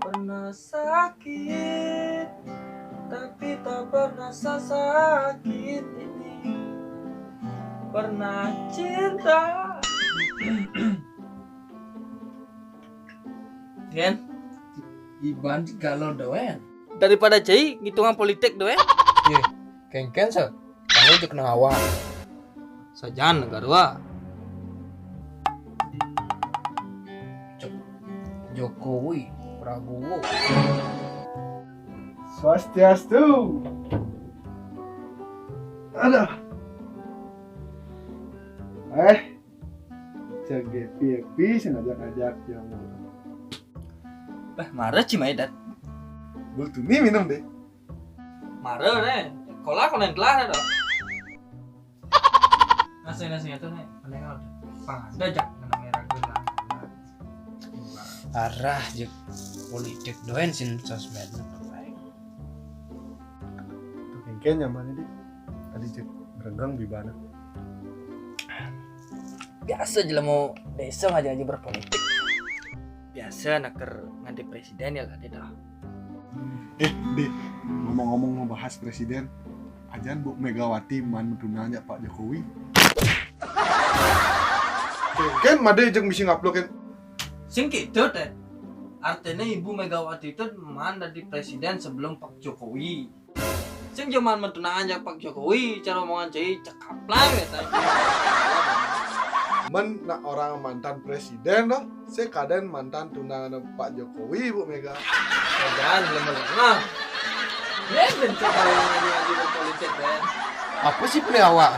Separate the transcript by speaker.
Speaker 1: Pernah sakit, tapi tak pernah sakit ini. Pernah cinta. Kan?
Speaker 2: Iban kalau doen.
Speaker 1: Daripada cai ngitungan politik doe.
Speaker 2: Ye, kengken sa. Kamu jek nang awak.
Speaker 1: Sajan garwa.
Speaker 2: Jokowi, Prabowo.
Speaker 3: Swastiastu. Aduh. Jaga piye ngajak-ngajak yang
Speaker 1: Marah Cimaidat.
Speaker 3: Bultu nih minum deh.
Speaker 1: Marah deh. Kola konen kelar dong. Nasi itu nih. Menengok. Pangada jak namanya rageun.
Speaker 2: Arah jek politik doen sin sosmed.
Speaker 3: Tuh kengken nyaman deh. Tadi cek berenggang bibana.
Speaker 1: Biasa aja mau desa ngaji berpolitik. Biasa naker nganti presiden ya kan dah.
Speaker 3: Deh, ngomong-ngomong membahas presiden, ajan Bu Megawati man mentunanya Pak Jokowi. Kan made jeung misi ngupload kan.
Speaker 1: Sing kitu teh. Artinya Ibu Megawati itu mana di presiden sebelum Pak Jokowi. Sing zaman mentunanya Pak Jokowi, cara omongan cai cekap lah eta.
Speaker 3: Men nak orang mantan presiden loh, saya kadang mantan tunangan Pak Jokowi Bu Mega.
Speaker 1: Jangan lemah. Ya bentuk kalau ngaji berpolitik kan.
Speaker 2: Apa sih punya awak?